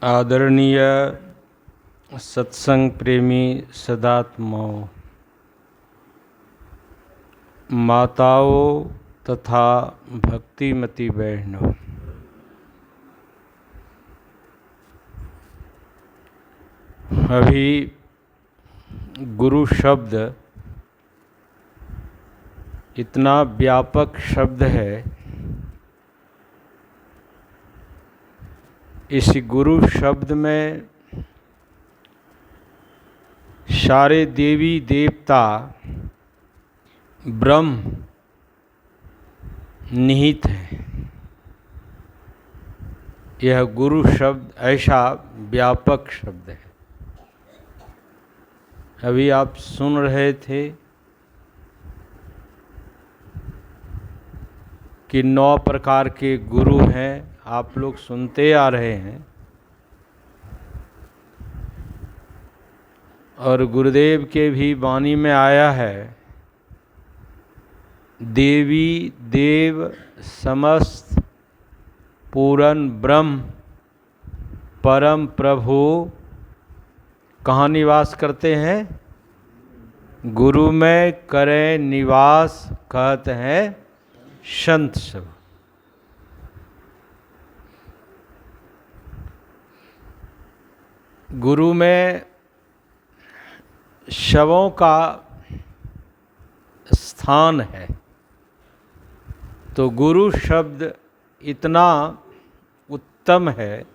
आदरणीय सत्संग प्रेमी सदात्माओं, माताओं तथा भक्तिमती बहनों, अभी गुरु शब्द इतना व्यापक शब्द है। इस गुरु शब्द में सारे देवी देवता ब्रह्म निहित है। यह गुरु शब्द ऐसा व्यापक शब्द है। अभी आप सुन रहे थे कि 9 प्रकार के गुरु हैं। आप लोग सुनते आ रहे हैं और गुरुदेव के भी वाणी में आया है, देवी देव समस्त पूरन ब्रह्म परम प्रभु कहाँ निवास करते हैं? गुरु में करें निवास, कहते हैं संत सब। गुरु में शवों का स्थान है, तो गुरु शब्द इतना उत्तम है।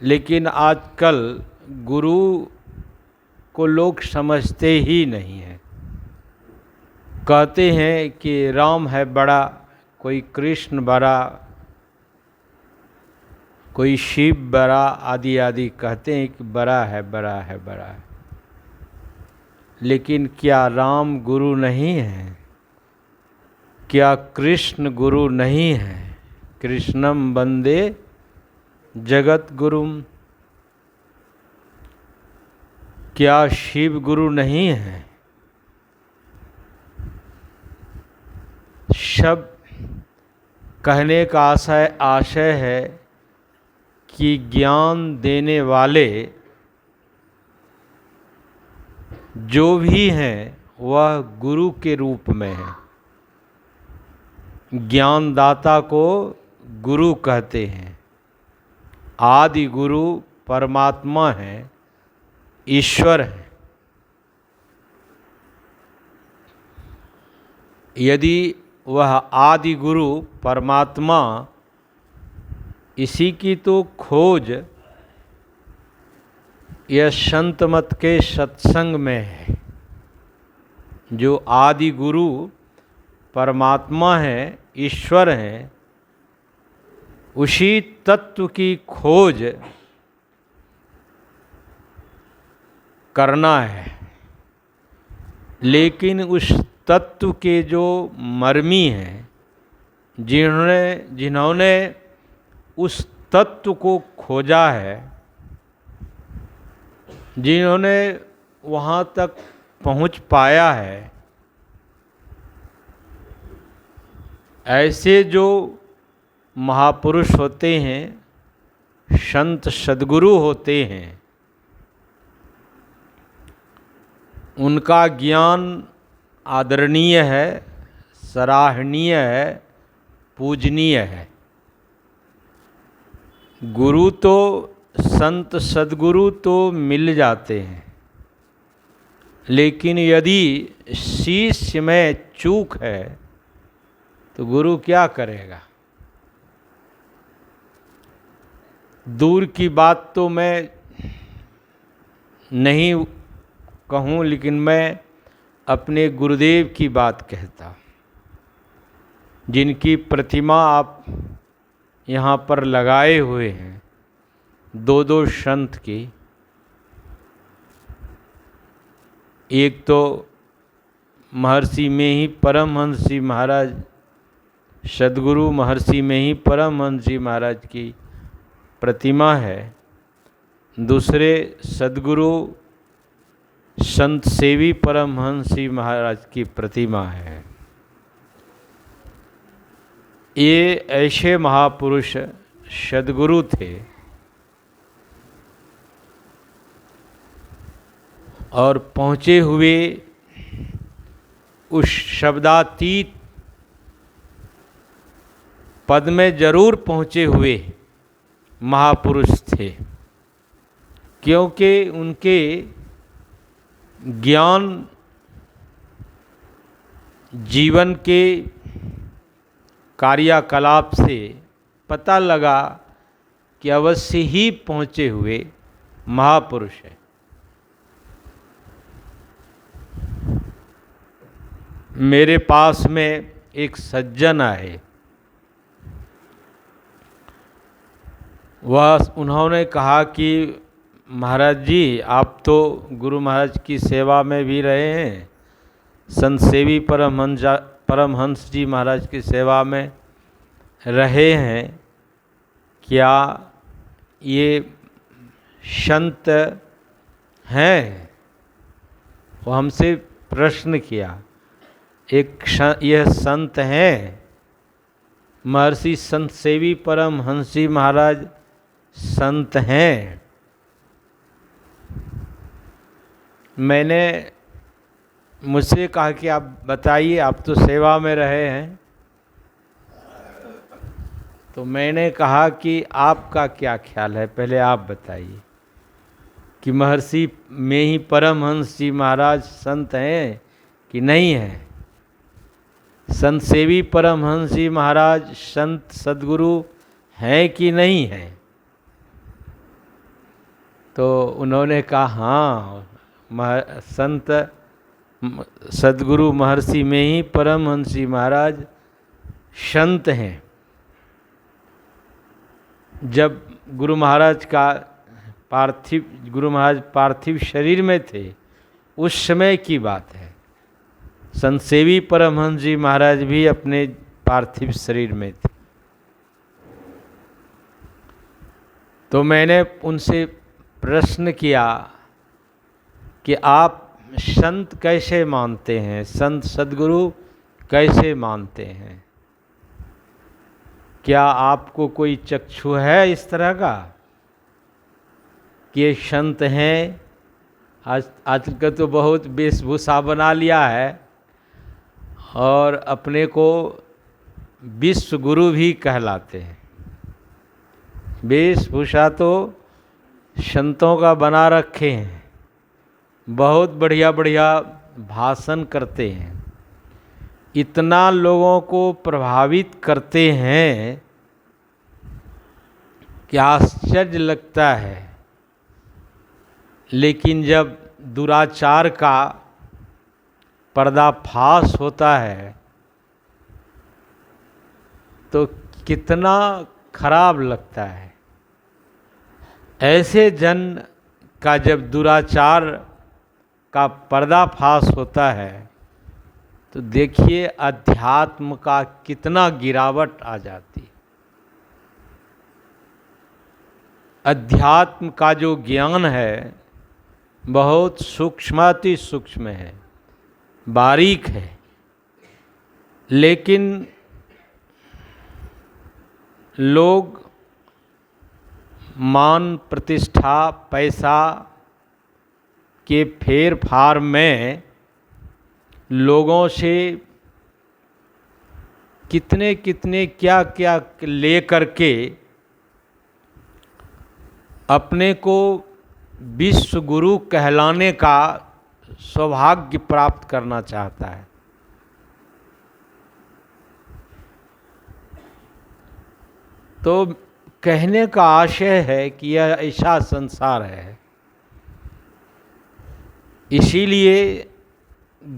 लेकिन आजकल गुरु को लोग समझते ही नहीं हैं। कहते हैं कि राम है बड़ा, कोई कृष्ण बड़ा, कोई शिव बड़ा, आदि आदि कहते हैं कि बड़ा है बड़ा है बड़ा है। लेकिन क्या राम गुरु नहीं है? क्या कृष्ण गुरु नहीं है? कृष्णम वंदे जगत गुरुम। क्या शिव गुरु नहीं है? सब कहने का आशय है कि ज्ञान देने वाले जो भी हैं वह गुरु के रूप में है। ज्ञानदाता को गुरु कहते हैं। आदि गुरु परमात्मा है, ईश्वर है। यदि वह आदि गुरु परमात्मा, इसी की तो खोज यह संत मत के सत्संग में है। जो आदि गुरु परमात्मा है, ईश्वर है, उसी तत्व की खोज करना है। लेकिन उस तत्व के जो मर्मी हैं, जिन्होंने उस तत्व को खोजा है, जिन्होंने वहाँ तक पहुँच पाया है, ऐसे जो महापुरुष होते हैं, संत सद्गुरु होते हैं, उनका ज्ञान आदरणीय है, सराहनीय है, पूजनीय है। गुरु तो संत सद्गुरु तो मिल जाते हैं, लेकिन यदि शिष्य में चूक है तो गुरु क्या करेगा? दूर की बात तो मैं नहीं कहूँ, लेकिन मैं अपने गुरुदेव की बात कहता, जिनकी प्रतिमा आप यहाँ पर लगाए हुए हैं, 2 संत की। एक तो महर्षि में ही परमहंस जी महाराज, सद्गुरु महर्षि में ही परमहंस जी महाराज की प्रतिमा है। दूसरे सद्गुरु संत सेवी परमहंस जी महाराज की प्रतिमा है। ये ऐसे महापुरुष सद्गुरु थे और पहुँचे हुए उस शब्दातीत पद में जरूर पहुँचे हुए महापुरुष थे, क्योंकि उनके ज्ञान जीवन के कार्यकलाप से पता लगा कि अवश्य ही पहुँचे हुए महापुरुष है। मेरे पास में एक सज्जन आए, उन्होंने कहा कि महाराज जी, आप तो गुरु महाराज की सेवा में भी रहे हैं, संत सेवी परमहंस जी महाराज की सेवा में रहे हैं, क्या ये संत हैं? वो हमसे प्रश्न किया, यह संत हैं? महर्षि संत सेवी परमहंस जी महाराज संत हैं? मैंने मुझसे कहा कि आप बताइए, आप तो सेवा में रहे हैं। तो मैंने कहा कि आपका क्या ख्याल है, पहले आप बताइए कि महर्षि में ही परमहंस जी महाराज संत हैं कि नहीं हैं? संत सेवी परमहंस जी महाराज संत सद्गुरु हैं कि नहीं हैं? तो उन्होंने कहा हाँ, संत सद्गुरु महर्षि में ही परमहंस जी महाराज संत हैं। जब गुरु महाराज पार्थिव शरीर में थे, उस समय की बात है। संत सेवी परमहंस जी महाराज भी अपने पार्थिव शरीर में थे। तो मैंने उनसे प्रश्न किया कि आप संत कैसे मानते हैं, संत सद्गुरु कैसे मानते हैं? क्या आपको कोई चक्षु है इस तरह का कि ये संत हैं? आजकल तो बहुत वेशभूषा बना लिया है और अपने को विश्व गुरु भी कहलाते हैं। वेशभूषा तो संतों का बना रखे हैं, बहुत बढ़िया बढ़िया भाषण करते हैं, इतना लोगों को प्रभावित करते हैं कि आश्चर्य लगता है। लेकिन जब दुराचार का पर्दाफाश होता है तो कितना खराब लगता है। ऐसे जन का जब दुराचार का पर्दाफाश होता है तो देखिए अध्यात्म का कितना गिरावट आ जाती है। अध्यात्म का जो ज्ञान है बहुत सूक्ष्माति सूक्ष्म है, बारीक है, लेकिन लोग मान प्रतिष्ठा पैसा के फेर फार में लोगों से कितने कितने क्या क्या ले करके अपने को विश्व गुरु कहलाने का सौभाग्य प्राप्त करना चाहता है। तो कहने का आशय है कि यह ऐसा संसार है, इसीलिए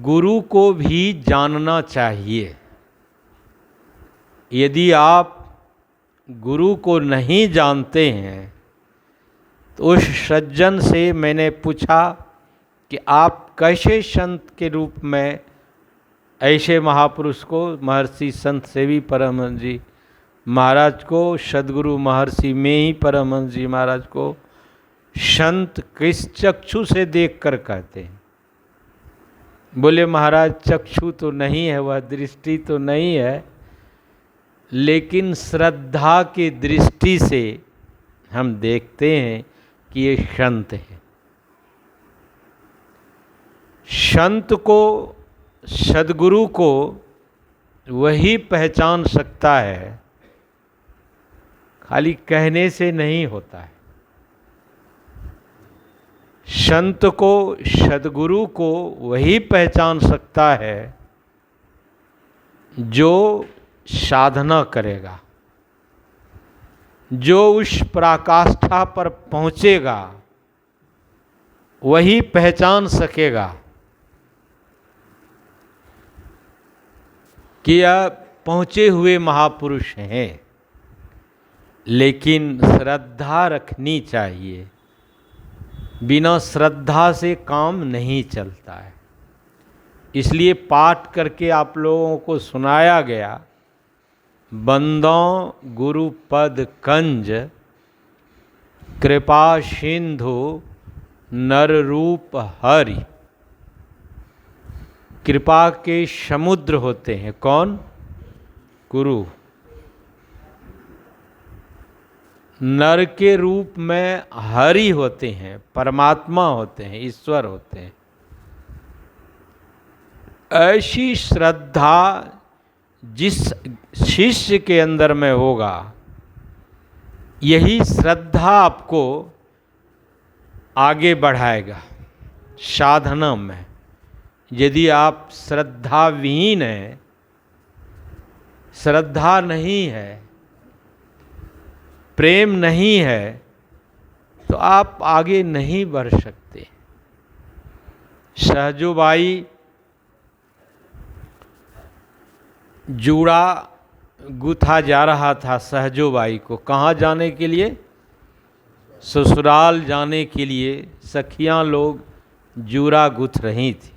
गुरु को भी जानना चाहिए। यदि आप गुरु को नहीं जानते हैं तो उस सज्जन से मैंने पूछा कि आप कैसे संत के रूप में ऐसे महापुरुष को, महर्षि संत सेवी परमहंस जी महाराज को, सद्गुरु महर्षि में ही परमहंस जी महाराज को संत किस चक्षु से देखकर कहते हैं? बोले महाराज चक्षु तो नहीं है, वह दृष्टि तो नहीं है, लेकिन श्रद्धा की दृष्टि से हम देखते हैं कि ये संत है। संत को, सद्गुरु को वही पहचान सकता है, खाली कहने से नहीं होता है। संत को, सद्गुरु को वही पहचान सकता है जो साधना करेगा, जो उस पराकाष्ठा पर पहुंचेगा, वही पहचान सकेगा कि यह पहुंचे हुए महापुरुष हैं। लेकिन श्रद्धा रखनी चाहिए, बिना श्रद्धा से काम नहीं चलता है। इसलिए पाठ करके आप लोगों को सुनाया गया, बंदों गुरु पद कंज, कृपा सिंधु नर रूप हरि। कृपा के समुद्र होते हैं कौन? गुरु। नर के रूप में हरि होते हैं, परमात्मा होते हैं, ईश्वर होते हैं। ऐसी श्रद्धा जिस शिष्य के अंदर में होगा, यही श्रद्धा आपको आगे बढ़ाएगा साधना में। यदि आप श्रद्धा विहीन हैं, श्रद्धा नहीं है, प्रेम नहीं है, तो आप आगे नहीं बढ़ सकते। सहजोबाई जूड़ा गुथा जा रहा था सहजोबाई को, कहाँ जाने के लिए? ससुराल जाने के लिए सखियां लोग जूड़ा गुथ रही थी।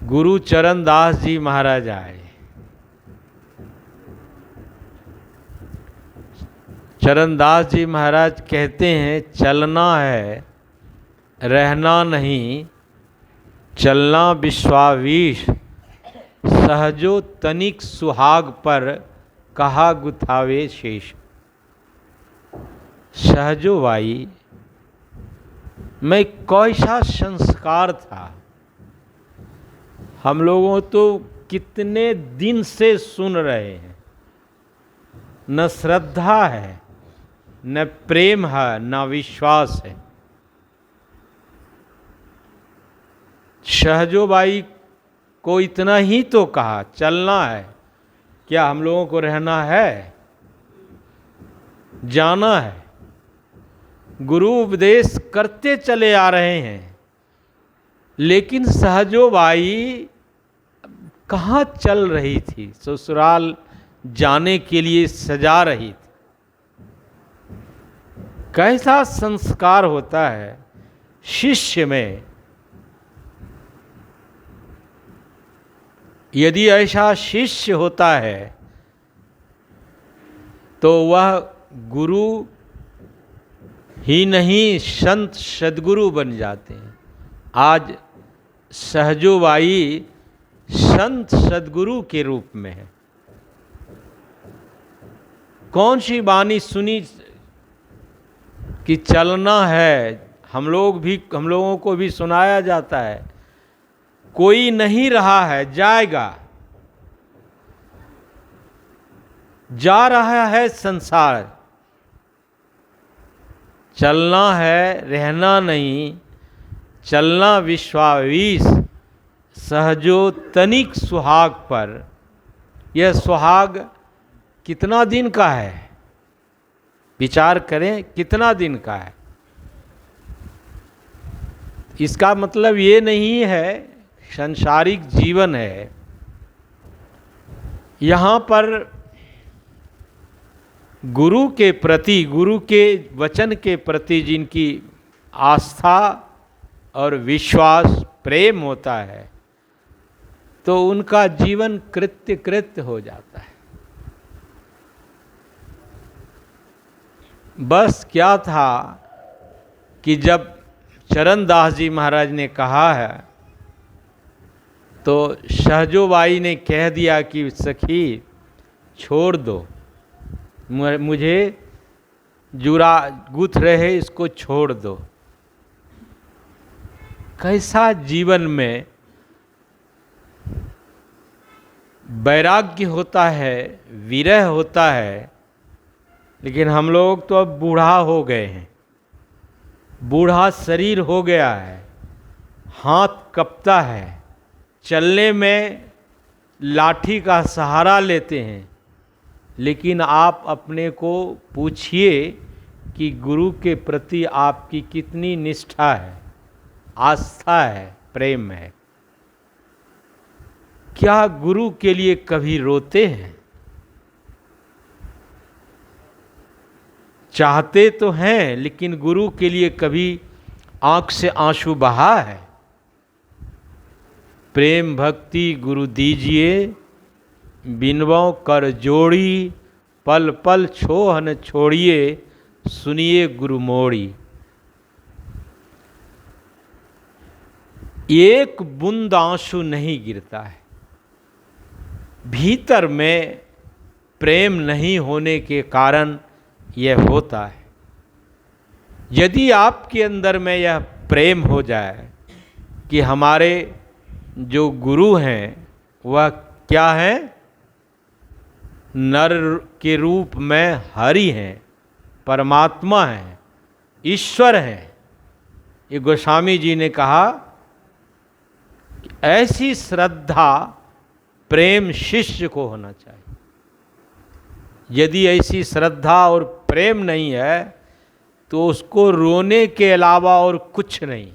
गुरु चरणदास जी महाराज आए। चरणदास जी महाराज कहते हैं, चलना है रहना नहीं, चलना विश्वावीश, सहजो तनिक सुहाग पर कहा गुथावे शेष। सहजोबाई में कैसा संस्कार था, हम लोगों तो कितने दिन से सुन रहे हैं। न श्रद्धा है, न प्रेम है, न विश्वास है। सहजोबाई को इतना ही तो कहा, चलना है। क्या हम लोगों को रहना है? जाना है। गुरु उपदेश करते चले आ रहे हैं, लेकिन सहजोबाई कहाँ चल रही थी? ससुराल जाने के लिए सजा रही थी। कैसा संस्कार होता है शिष्य में। यदि ऐसा शिष्य होता है तो वह गुरु ही नहीं, संत सद्गुरु बन जाते हैं। आज सहजोबाई संत सद्गुरु के रूप में है। कौन सी वाणी सुनी कि चलना है? हम लोगों को भी सुनाया जाता है, कोई नहीं रहा है, जाएगा, जा रहा है संसार। चलना है, रहना नहीं, चलना विश्वावीश, सहजो तनिक सुहाग पर। यह सुहाग कितना दिन का है? विचार करें, कितना दिन का है? इसका मतलब ये नहीं है सांसारिक जीवन है। यहाँ पर गुरु के प्रति, गुरु के वचन के प्रति जिनकी आस्था और विश्वास, प्रेम होता है, तो उनका जीवन कृत्य हो जाता है। बस क्या था कि जब चरणदास जी महाराज ने कहा है, तो सहजोबाई ने कह दिया कि सखी छोड़ दो, मुझे जूड़ा गुथ रहे, इसको छोड़ दो। कैसा जीवन में वैराग्य होता है, विरह होता है। लेकिन हम लोग तो अब बूढ़ा हो गए हैं, बूढ़ा शरीर हो गया है, हाथ कँपता है, चलने में लाठी का सहारा लेते हैं। लेकिन आप अपने को पूछिए कि गुरु के प्रति आपकी कितनी निष्ठा है, आस्था है, प्रेम है। क्या गुरु के लिए कभी रोते हैं? चाहते तो हैं, लेकिन गुरु के लिए कभी आंख से आंसू बहा है? प्रेम भक्ति गुरु दीजिए, बिनवों कर जोड़ी, पल पल छोह न छोड़िए, सुनिए गुरु मोड़ी। एक बूंद आंसू नहीं गिरता है, भीतर में प्रेम नहीं होने के कारण यह होता है। यदि आपके अंदर में यह प्रेम हो जाए कि हमारे जो गुरु हैं वह क्या है, नर के रूप में हरि हैं, परमात्मा हैं, ईश्वर हैं। ये गोस्वामी जी ने कहा कि ऐसी श्रद्धा प्रेम शिष्य को होना चाहिए। यदि ऐसी श्रद्धा और प्रेम नहीं है तो उसको रोने के अलावा और कुछ नहीं।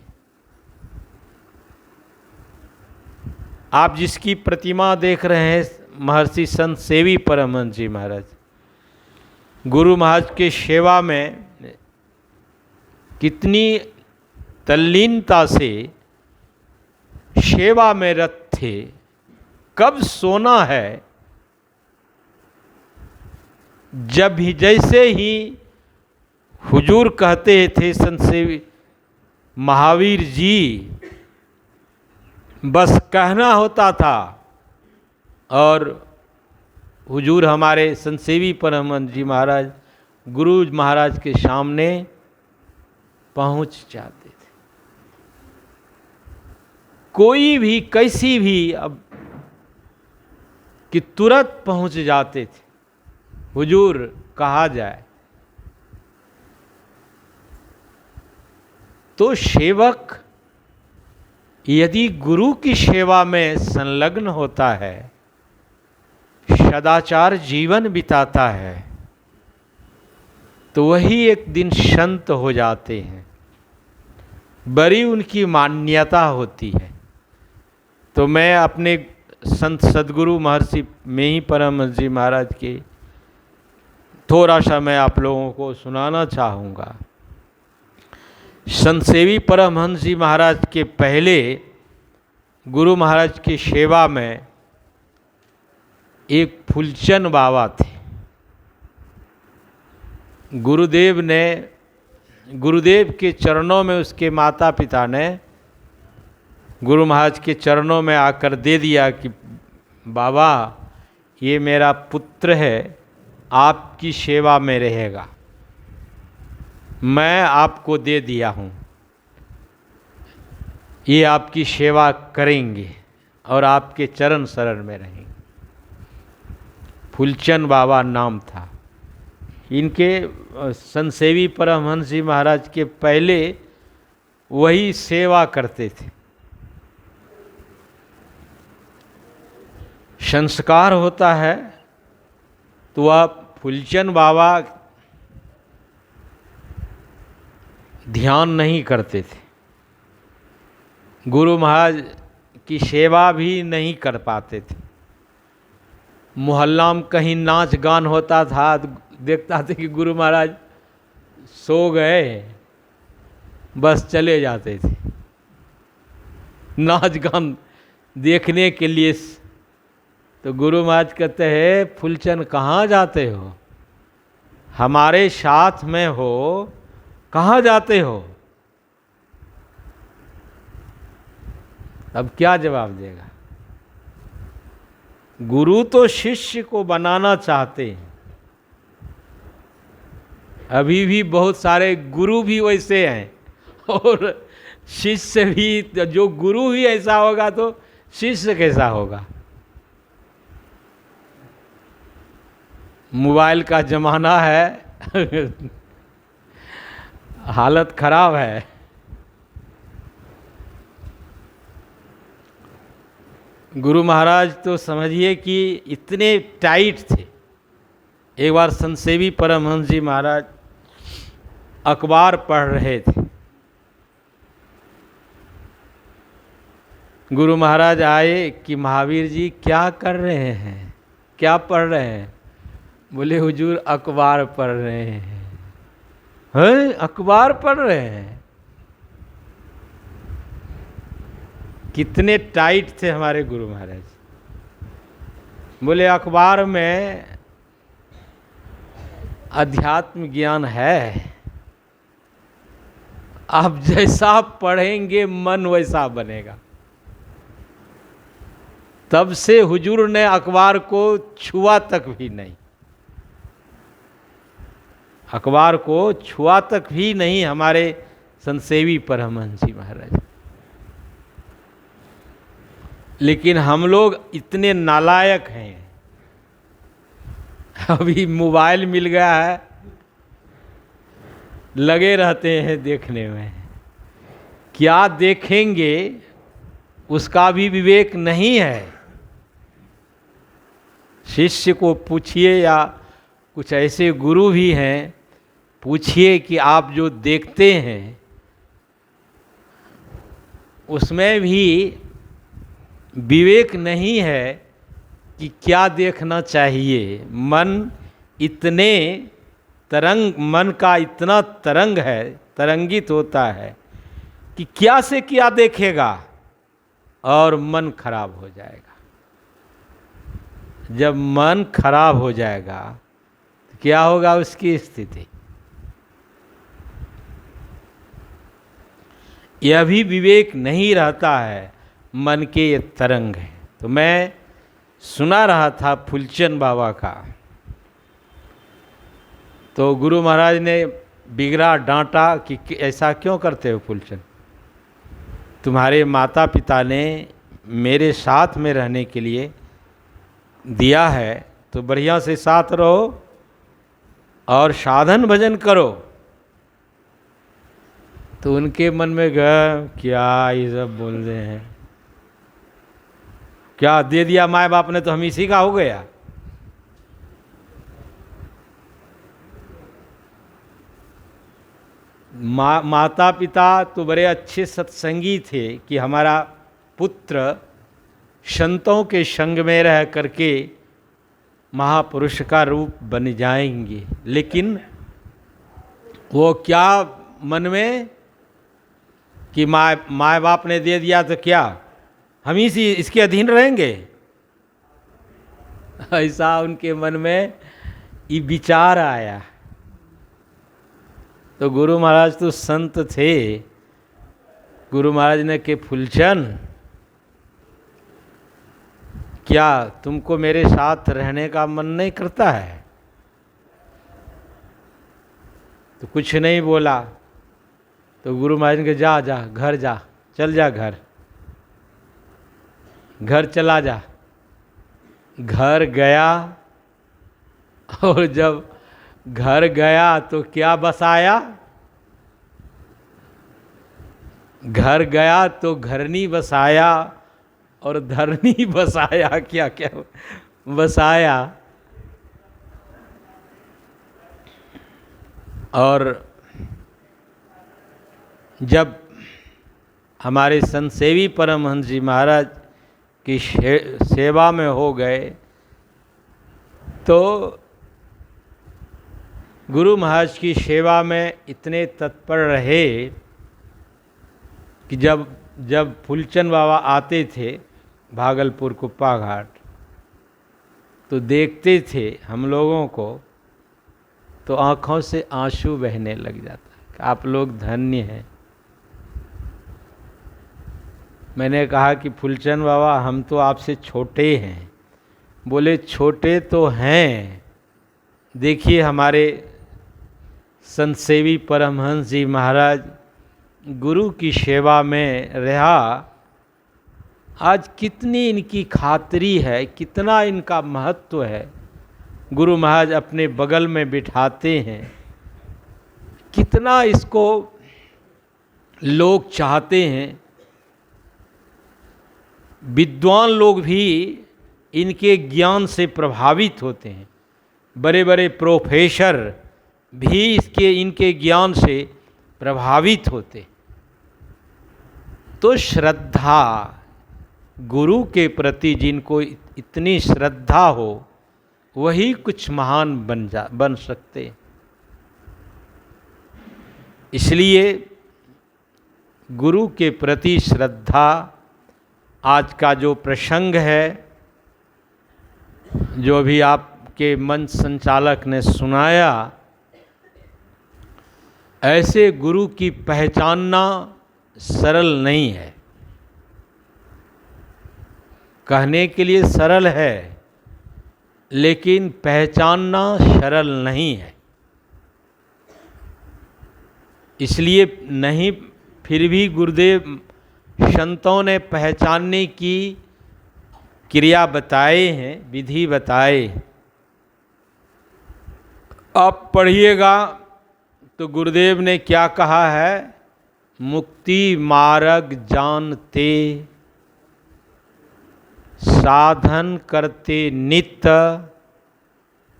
आप जिसकी प्रतिमा देख रहे हैं, महर्षि संत सेवी परमहंस जी महाराज, गुरु महाराज के सेवा में कितनी तल्लीनता से सेवा में रत थे। कब सोना है, जब ही जैसे ही हुजूर कहते थे संत सेवी महावीर जी, बस कहना होता था और हुजूर हमारे संत सेवी परमहंस जी महाराज गुरु महाराज के सामने पहुंच जाते थे। कोई भी कैसी भी अब कि तुरंत पहुंच जाते थे, हुजूर कहा जाए। तो सेवक यदि गुरु की सेवा में संलग्न होता है, सदाचार जीवन बिताता है, तो वही एक दिन संत हो जाते हैं, बड़ी उनकी मान्यता होती है। तो मैं अपने संत सदगुरु महर्षि में ही परमहंस जी महाराज के थोड़ा सा मैं आप लोगों को सुनाना चाहूँगा। संत सेवी परमहंस जी महाराज के पहले गुरु महाराज की सेवा में एक फूलचंद बाबा थे। गुरुदेव के चरणों में उसके माता पिता ने गुरु महाराज के चरणों में आकर दे दिया कि बाबा ये मेरा पुत्र है, आपकी सेवा में रहेगा, मैं आपको दे दिया हूँ, ये आपकी सेवा करेंगे और आपके चरण शरण में रहेंगे। फूलचंद बाबा नाम था इनके। संत सेवी परमहंस जी महाराज के पहले वही सेवा करते थे। संस्कार होता है तो आप फूलचंद बाबा ध्यान नहीं करते थे, गुरु महाराज की सेवा भी नहीं कर पाते थे। मोहल्ला में कहीं नाच गान होता था तो देखता थे कि गुरु महाराज सो गए, बस चले जाते थे नाच गान देखने के लिए। तो गुरु महाराज कहते हैं फूलचंद कहाँ जाते हो, हमारे साथ में हो, कहाँ जाते हो? अब क्या जवाब देगा? गुरु तो शिष्य को बनाना चाहते हैं। अभी भी बहुत सारे गुरु भी वैसे हैं और शिष्य भी, जो गुरु ही ऐसा होगा तो शिष्य कैसा होगा। मोबाइल का जमाना है हालत खराब है। गुरु महाराज तो समझिए कि इतने टाइट थे। एक बार संत सेवी परमहंस जी महाराज अखबार पढ़ रहे थे। गुरु महाराज आए कि महावीर जी क्या कर रहे हैं, क्या पढ़ रहे हैं। बोले हुजूर अखबार पढ़ रहे हैं। हैं, अखबार पढ़ रहे हैं। कितने टाइट थे हमारे गुरु महाराज। बोले अखबार में अध्यात्म ज्ञान है, आप जैसा पढ़ेंगे मन वैसा बनेगा। तब से हुजूर ने अखबार को छुआ तक भी नहीं, अखबार को छुआ तक भी नहीं हमारे संत सेवी परमहंस जी महाराज। लेकिन हम लोग इतने नालायक हैं, अभी मोबाइल मिल गया है, लगे रहते हैं देखने में। क्या देखेंगे उसका भी विवेक नहीं है। शिष्य को पूछिए, या कुछ ऐसे गुरु भी हैं, पूछिए कि आप जो देखते हैं उसमें भी विवेक नहीं है कि क्या देखना चाहिए। मन इतने मन का इतना तरंग है, तरंगित होता है कि क्या से क्या देखेगा और मन खराब हो जाएगा। जब मन खराब हो जाएगा तो क्या होगा उसकी स्थिति। यह भी विवेक नहीं रहता है, मन के ये तरंग है। तो मैं सुना रहा था फूलचंद बाबा का, तो गुरु महाराज ने बिगड़ा डांटा कि ऐसा क्यों करते हो फूलचंद, तुम्हारे माता पिता ने मेरे साथ में रहने के लिए दिया है, तो बढ़िया से साथ रहो और साधन भजन करो। तो उनके मन में गया क्या ये सब बोल रहे हैं, क्या दे दिया माए बाप ने तो हम इसी का हो गया। माता पिता तो बड़े अच्छे सत्संगी थे कि हमारा पुत्र संतों के संग में रह करके महापुरुष का रूप बन जाएंगे। लेकिन वो क्या मन में कि माँ बाप ने दे दिया तो क्या हम इसी इसके अधीन रहेंगे, ऐसा उनके मन में ये विचार आया। तो गुरु महाराज तो संत थे। गुरु महाराज ने के फूलचंद, क्या तुमको मेरे साथ रहने का मन नहीं करता है। तो कुछ नहीं बोला। तो गुरु महाराज ने जा जा घर जा, चल जा घर, घर चला जा। घर गया, और जब घर गया तो क्या बसाया, घर गया तो घरनी बसाया और धरनी बसाया, क्या क्या बसाया। और जब हमारे संत सेवी परमहंस जी महाराज की सेवा में हो गए तो गुरु महाराज की सेवा में इतने तत्पर रहे कि जब फूलचंद बाबा आते थे भागलपुर कुप्पा घाट, तो देखते थे हम लोगों को तो आँखों से आंसू बहने लग जाता कि आप लोग धन्य हैं। मैंने कहा कि फूलचंद बाबा हम तो आपसे छोटे हैं। बोले छोटे तो हैं, देखिए हमारे संत सेवी परमहंस जी महाराज गुरु की सेवा में रहा, आज कितनी इनकी खातिरी है, कितना इनका महत्व है। गुरु महाराज अपने बगल में बिठाते हैं, कितना इसको लोग चाहते हैं। विद्वान लोग भी इनके ज्ञान से प्रभावित होते हैं, बड़े बड़े प्रोफेसर भी इनके ज्ञान से प्रभावित होते। तो श्रद्धा, गुरु के प्रति जिनको इतनी श्रद्धा हो वही कुछ महान बन सकते। इसलिए गुरु के प्रति श्रद्धा, आज का जो प्रसंग है, जो अभी आपके मंच संचालक ने सुनाया, ऐसे गुरु की पहचानना सरल नहीं है। कहने के लिए सरल है, लेकिन पहचानना सरल नहीं है। इसलिए नहीं, फिर भी गुरुदेव संतों ने पहचानने की क्रिया बताए हैं, विधि बताए। आप पढ़िएगा तो गुरुदेव ने क्या कहा है, मुक्ति मार्ग जानते साधन करते नित्य,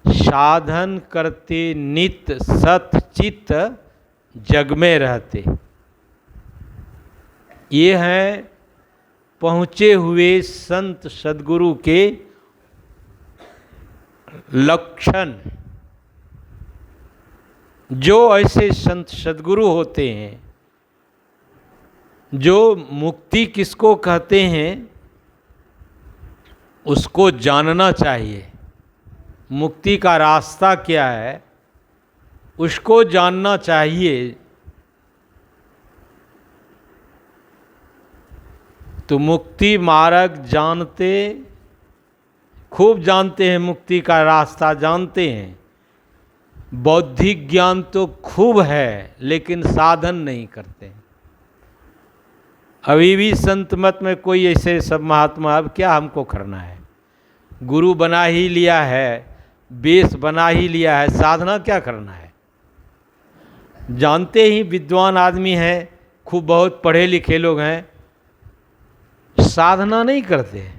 साधन करते नित्य सत चित्त जग में रहते। ये हैं पहुँचे हुए संत सद्गुरु के लक्षण। जो ऐसे संत सद्गुरु होते हैं, जो मुक्ति किसको कहते हैं उसको जानना चाहिए। मुक्ति का रास्ता क्या है उसको जानना चाहिए। तो मुक्ति मार्ग जानते, खूब जानते हैं, मुक्ति का रास्ता जानते हैं। बौद्धिक ज्ञान तो खूब है, लेकिन साधन नहीं करते। अभी भी संत मत में कोई ऐसे सब महात्मा, अब क्या हमको करना है, गुरु बना ही लिया है, बेस बना ही लिया है, साधना क्या करना है। जानते ही विद्वान आदमी हैं, खूब बहुत पढ़े लिखे लोग हैं, साधना नहीं करते,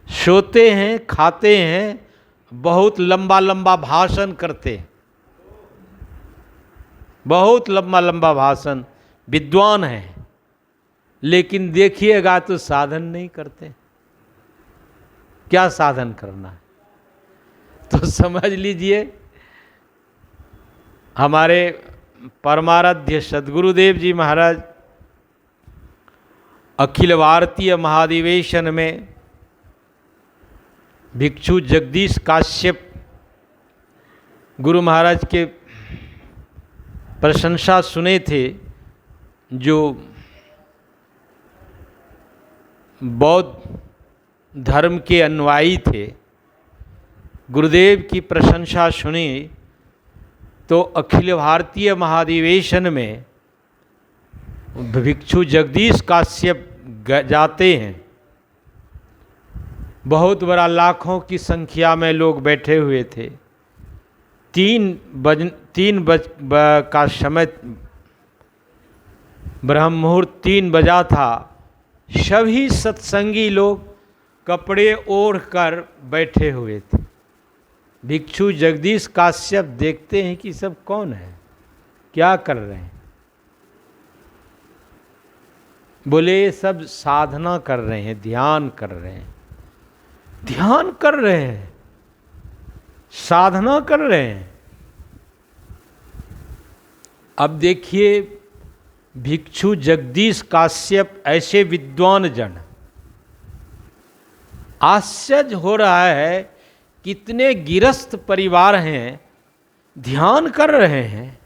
सोते हैं, खाते हैं, बहुत लंबा लंबा भाषण करते, बहुत लंबा लंबा भाषण, विद्वान हैं, लेकिन देखिएगा तो साधन नहीं करते। क्या साधन करना है, तो समझ लीजिए हमारे परमाराध्य सद्गुरुदेव जी महाराज अखिल भारतीय महाधिवेशन में भिक्षु जगदीश काश्यप गुरु महाराज के प्रशंसा सुने थे, जो बौद्ध धर्म के अनुयायी थे। गुरुदेव की प्रशंसा सुनी तो अखिल भारतीय महाधिवेशन में भिक्षु जगदीश काश्यप जाते हैं। बहुत बड़ा, लाखों की संख्या में लोग बैठे हुए थे। 3 बज का समय, ब्रह्म मुहूर्त 3 बजा था। सभी सत्संगी लोग कपड़े ओढ़ कर बैठे हुए थे। भिक्षु जगदीश काश्यप देखते हैं कि सब कौन है, क्या कर रहे हैं। बोले ये सब साधना कर रहे हैं, ध्यान कर रहे हैं। ध्यान कर रहे हैं, साधना कर रहे हैं। अब देखिए भिक्षु जगदीश काश्यप ऐसे विद्वान जन, आश्चर्य हो रहा है कितने गिरस्थ परिवार हैं, ध्यान कर रहे हैं।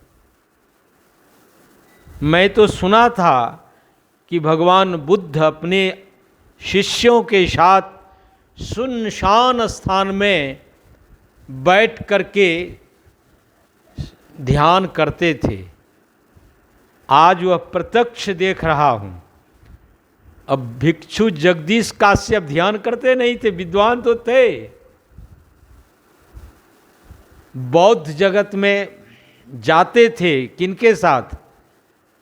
मैं तो सुना था कि भगवान बुद्ध अपने शिष्यों के साथ सुनसान स्थान में बैठ करके ध्यान करते थे। आज वह प्रत्यक्ष देख रहा हूं। अब भिक्षु जगदीश काश्यप ध्यान करते नहीं थे, विद्वान तो थे। बौद्ध जगत में जाते थे, किनके साथ?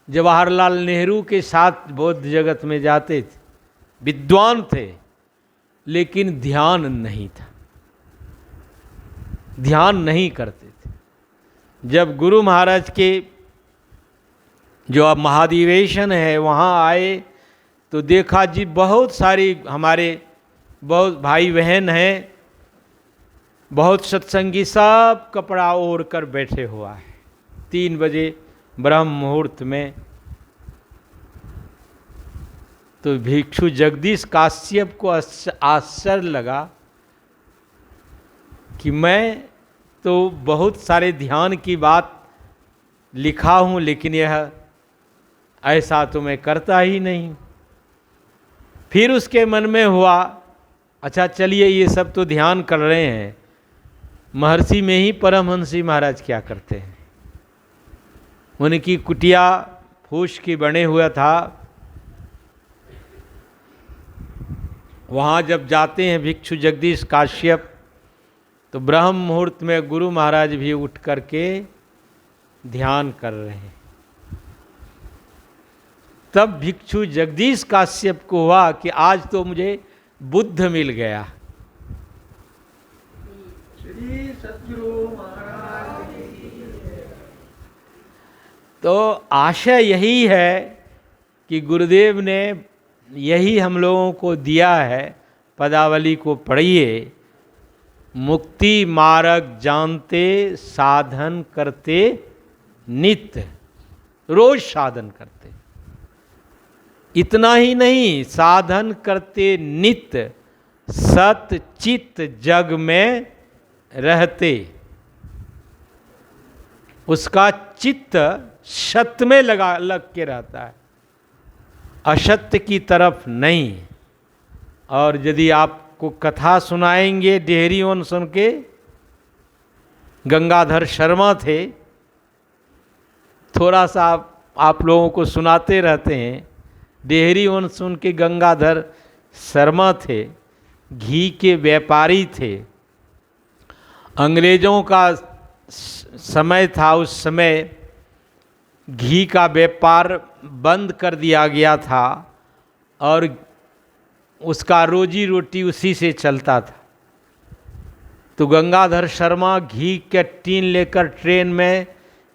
जवाहरलाल नेहरू के साथ बौद्ध जगत में जाते थे, विद्वान थे, लेकिन ध्यान नहीं था, ध्यान नहीं करते थे। जब गुरु महाराज के जो अब महाधिवेशन है वहाँ आए तो देखा जी बहुत सारी हमारे बहुत भाई बहन हैं, बहुत सत्संगी, सब कपड़ा ओढ़ कर बैठे हुआ है 3 बजे ब्रह्म मुहूर्त में। तो भिक्षु जगदीश काश्यप को आश्चर्य लगा कि मैं तो बहुत सारे ध्यान की बात लिखा हूँ, लेकिन यह ऐसा तो मैं करता ही नहीं। फिर उसके मन में हुआ, अच्छा चलिए ये सब तो ध्यान कर रहे हैं, महर्षि में ही परमहंसी महाराज क्या करते हैं? उनकी कुटिया फूस की बने हुआ था, वहाँ जब जाते हैं भिक्षु जगदीश काश्यप तो ब्रह्म मुहूर्त में गुरु महाराज भी उठ करके ध्यान कर रहे हैं। तब भिक्षु जगदीश काश्यप को हुआ कि आज तो मुझे बुद्ध मिल गया। श्री सद्गुरु महाराज। तो आशय यही है कि गुरुदेव ने यही हम लोगों को दिया है, पदावली को पढ़िए। मुक्ति मार्ग जानते साधन करते नित्य, रोज साधन करते। इतना ही नहीं, साधन करते नित्य, सत चित्त जग में रहते। उसका चित्त सत्य में लग के रहता है, असत्य की तरफ नहीं। और यदि आपको कथा सुनाएंगे डेहरी वन सुन के, गंगाधर शर्मा थे, थोड़ा सा आप लोगों को सुनाते रहते हैं। डेहरी वन सुन के गंगाधर शर्मा थे, घी के व्यापारी थे। अंग्रेजों का समय था, उस समय घी का व्यापार बंद कर दिया गया था और उसका रोजी रोटी उसी से चलता था। तो गंगाधर शर्मा घी के टीन लेकर ट्रेन में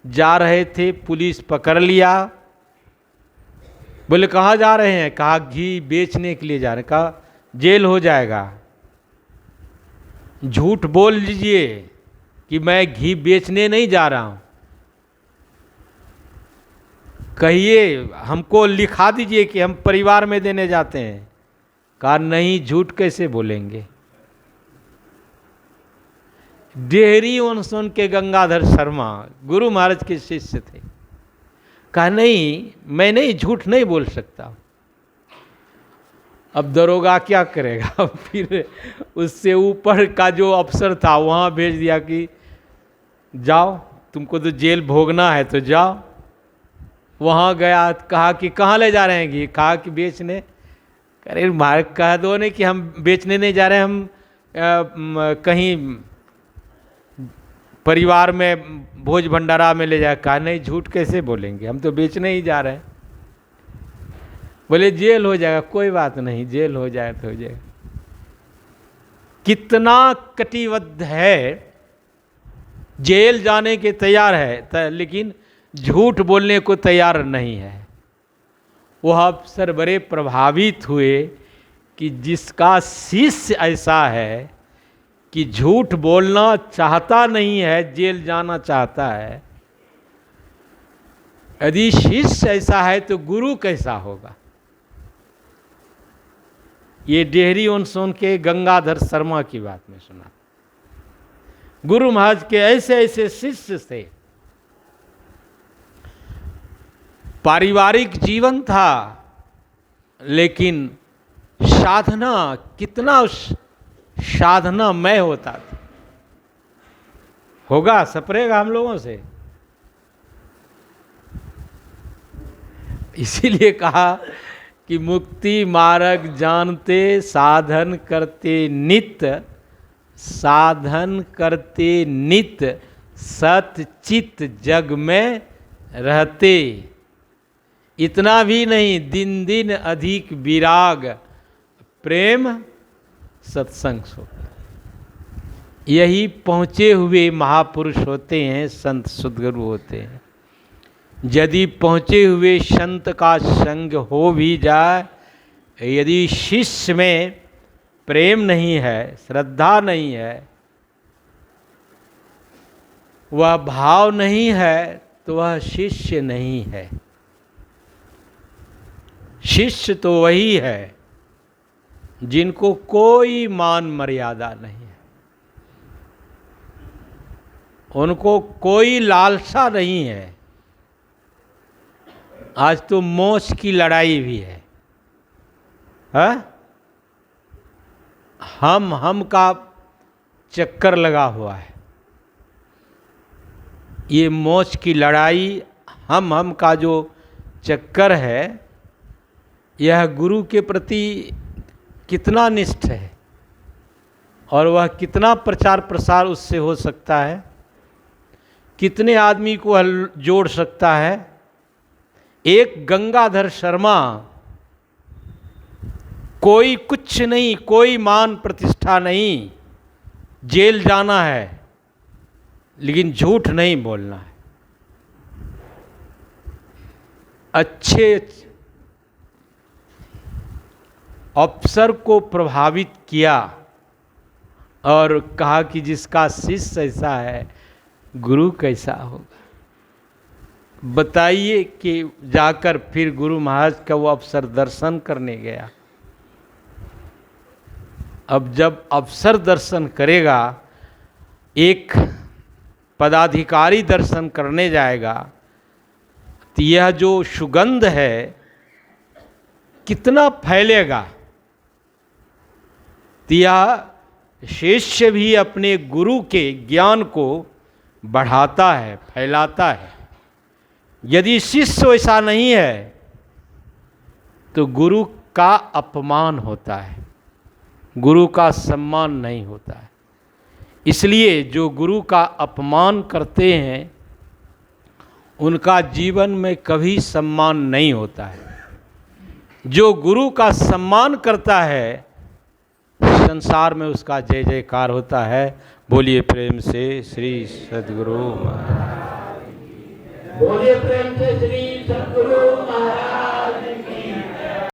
जा रहे थे, पुलिस पकड़ लिया। बोले कहाँ जा रहे हैं? कहा घी बेचने के लिए जा रहे हैं। कहा जेल हो जाएगा, झूठ बोल लीजिए कि मैं घी बेचने नहीं जा रहा हूँ, कहिए हमको लिखा दीजिए कि हम परिवार में देने जाते हैं। कहा नहीं, झूठ कैसे बोलेंगे। डेहरी वन सुन के गंगाधर शर्मा गुरु महाराज के शिष्य थे। कहा नहीं, मैं नहीं, झूठ नहीं बोल सकता। अब दरोगा क्या करेगा? फिर उससे ऊपर का जो अफसर था वहाँ भेज दिया कि जाओ, तुमको तो जेल भोगना है तो जाओ। वहाँ गया, कहा कि कहाँ ले जा रहे हैं घी? कहा कि बेचने। अरे मार्ग कह दो नहीं कि हम बेचने नहीं जा रहे हैं, हम कहीं परिवार में भोज भंडारा में ले जाए। कहा नहीं, झूठ कैसे बोलेंगे, हम तो बेचने ही जा रहे हैं। बोले जेल हो जाएगा। कोई बात नहीं, जेल हो जाए तो हो जाएगा। कितना कटिबद्ध है, जेल जाने के तैयार है लेकिन झूठ बोलने को तैयार नहीं है। वह अफसर बड़े प्रभावित हुए कि जिसका शिष्य ऐसा है कि झूठ बोलना चाहता नहीं है, जेल जाना चाहता है, यदि शिष्य ऐसा है तो गुरु कैसा होगा। ये डेहरी वन सुन के गंगाधर शर्मा की बात में सुना। गुरु महाराज के ऐसे ऐसे शिष्य थे। पारिवारिक जीवन था, लेकिन साधना कितना साधनामय होता था। होगा, सपरेगा हम लोगों से। इसीलिए कहा कि मुक्ति मार्ग जानते साधन करते नित्य, साधन करते नित्य सत चित जग में रहते। इतना भी नहीं, दिन दिन अधिक विराग प्रेम सत्संग सो। यही पहुँचे हुए महापुरुष होते हैं, संत सद्गुरु होते हैं। यदि पहुँचे हुए संत का संग हो भी जाए, यदि शिष्य में प्रेम नहीं है, श्रद्धा नहीं है, वह भाव नहीं है, तो वह शिष्य नहीं है। शिष्य तो वही है जिनको कोई मान मर्यादा नहीं है, उनको कोई लालसा नहीं है। आज तो मोक्ष की लड़ाई भी है, हम का चक्कर लगा हुआ है। ये मोक्ष की लड़ाई, हम का जो चक्कर है, यह गुरु के प्रति कितना निष्ठ है और वह कितना प्रचार प्रसार उससे हो सकता है, कितने आदमी को वह जोड़ सकता है। एक गंगाधर शर्मा, कोई कुछ नहीं, कोई मान प्रतिष्ठा नहीं, जेल जाना है लेकिन झूठ नहीं बोलना है। अच्छे अफसर को प्रभावित किया और कहा कि जिसका शिष्य ऐसा है, गुरु कैसा होगा। बताइए कि जाकर फिर गुरु महाराज का वो अफसर दर्शन करने गया। अब जब अफसर दर्शन करेगा, एक पदाधिकारी दर्शन करने जाएगा, तो यह जो सुगंध है कितना फैलेगा। तो यह शिष्य भी अपने गुरु के ज्ञान को बढ़ाता है, फैलाता है। यदि शिष्य वैसा नहीं है तो गुरु का अपमान होता है, गुरु का सम्मान नहीं होता है। इसलिए जो गुरु का अपमान करते हैं उनका जीवन में कभी सम्मान नहीं होता है। जो गुरु का सम्मान करता है, संसार में उसका जय जयकार होता है। बोलिए प्रेम से श्री सद्गुरु महाराज। बोलिए प्रेम से श्री